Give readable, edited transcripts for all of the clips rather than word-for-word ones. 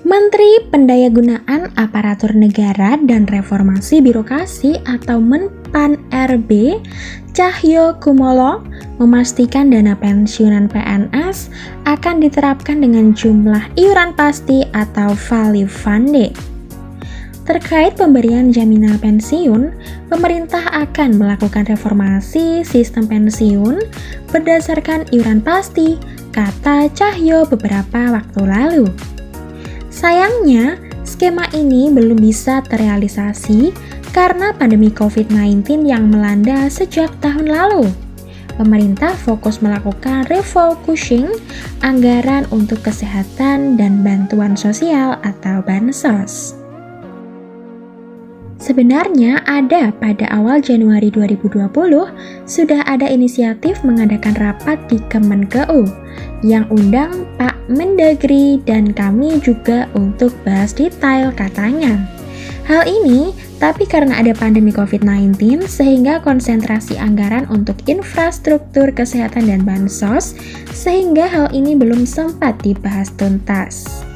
Menteri Pendayagunaan Aparatur Negara dan Reformasi Birokrasi atau Menpan-RB Cahyo Kumolo memastikan dana pensiunan PNS akan diterapkan dengan jumlah iuran pasti atau value funded. Terkait pemberian jaminan pensiun, pemerintah akan melakukan reformasi sistem pensiun berdasarkan iuran pasti, kata Cahyo beberapa waktu lalu. Sayangnya, skema ini belum bisa terrealisasi karena pandemi COVID-19 yang melanda sejak tahun lalu. Pemerintah fokus melakukan refocusing anggaran untuk kesehatan dan bantuan sosial atau bansos. Sebenarnya ada pada awal Januari 2020 sudah ada inisiatif mengadakan rapat di Kemenkeu yang undang Pak Mendagri dan kami juga untuk bahas detail katanya. Hal ini tapi karena ada pandemi COVID-19 sehingga konsentrasi anggaran untuk infrastruktur kesehatan dan bansos sehingga hal ini belum sempat dibahas tuntas.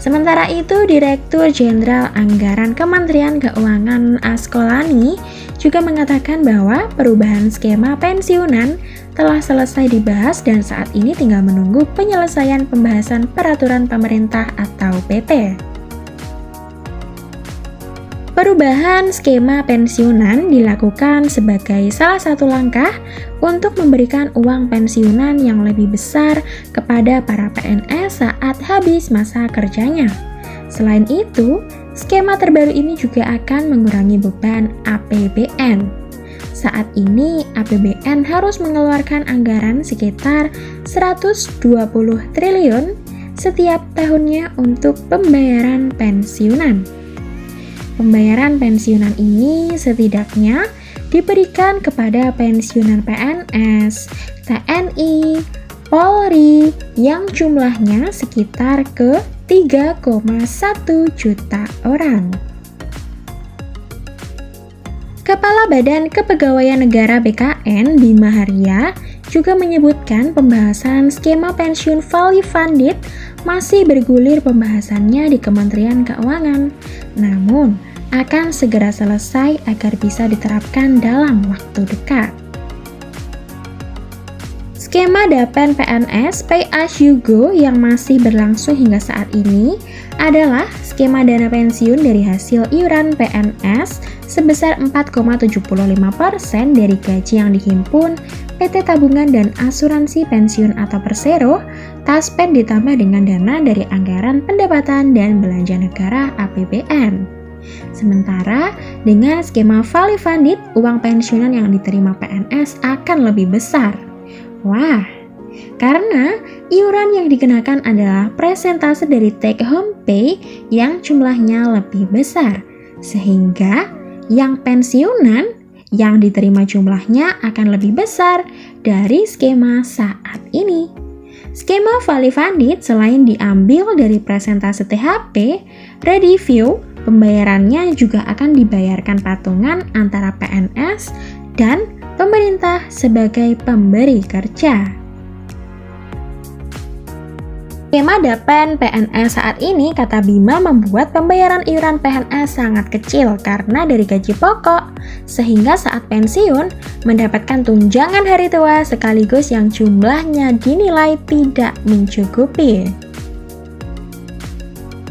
Sementara itu, Direktur Jenderal Anggaran Kementerian Keuangan Askolani juga mengatakan bahwa perubahan skema pensiunan telah selesai dibahas dan saat ini tinggal menunggu penyelesaian pembahasan peraturan pemerintah atau PP. Perubahan skema pensiunan dilakukan sebagai salah satu langkah untuk memberikan uang pensiunan yang lebih besar kepada para PNS saat habis masa kerjanya. Selain itu, skema terbaru ini juga akan mengurangi beban APBN. Saat ini, APBN harus mengeluarkan anggaran sekitar 120 triliun setiap tahunnya untuk pembayaran pensiunan. Pembayaran pensiunan ini setidaknya diberikan kepada pensiunan PNS, TNI, Polri yang jumlahnya sekitar ke 3,1 juta orang. Kepala Badan Kepegawaian Negara BKN Bima Haria juga menyebutkan pembahasan skema pensiun value funded masih bergulir pembahasannya di Kementerian Keuangan, namun akan segera selesai agar bisa diterapkan dalam waktu dekat. Skema Dapen PNS Pay As You Go yang masih berlangsung hingga saat ini adalah skema dana pensiun dari hasil iuran PNS sebesar 4,75% dari gaji yang dihimpun PT Tabungan dan Asuransi Pensiun atau Persero, Taspen ditambah dengan dana dari anggaran pendapatan dan belanja negara APBN. Sementara dengan skema value funded, uang pensiunan yang diterima PNS akan lebih besar. Wah, karena iuran yang dikenakan adalah presentase dari take home pay yang jumlahnya lebih besar, sehingga yang pensiunan yang diterima jumlahnya akan lebih besar dari skema saat ini. Skema value funded selain diambil dari presentase THP, review pembayarannya juga akan dibayarkan patungan antara PNS dan pemerintah sebagai pemberi kerja. Skema Dapen PNS saat ini, kata Bima, membuat pembayaran iuran PNS sangat kecil karena dari gaji pokok, sehingga saat pensiun mendapatkan tunjangan hari tua sekaligus yang jumlahnya dinilai tidak mencukupi.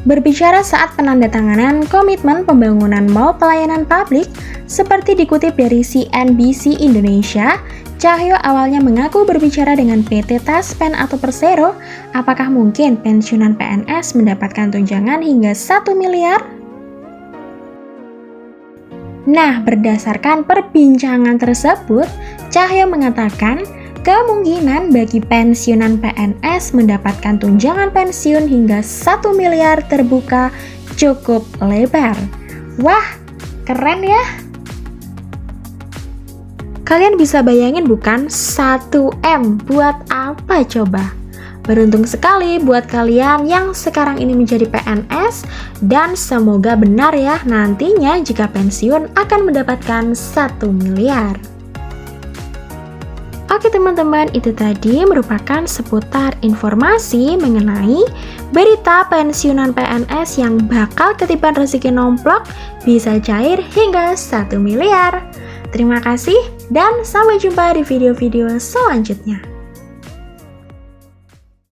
Berbicara saat penandatanganan komitmen pembangunan mall pelayanan publik, seperti dikutip dari CNBC Indonesia, Cahyo awalnya mengaku berbicara dengan PT Taspen atau Persero, apakah mungkin pensiunan PNS mendapatkan tunjangan hingga 1 miliar? Nah, berdasarkan perbincangan tersebut, Cahyo mengatakan, kemungkinan bagi pensiunan PNS mendapatkan tunjangan pensiun hingga 1 miliar terbuka cukup lebar. Wah, keren ya! Kalian bisa bayangin bukan? 1M buat apa coba? Beruntung sekali buat kalian yang sekarang ini menjadi PNS dan semoga benar ya nantinya jika pensiun akan mendapatkan 1 miliar. Oke teman-teman, itu tadi merupakan seputar informasi mengenai berita pensiunan PNS yang bakal ketiban rezeki nomplok bisa cair hingga 1 miliar. Terima kasih dan sampai jumpa di video-video selanjutnya.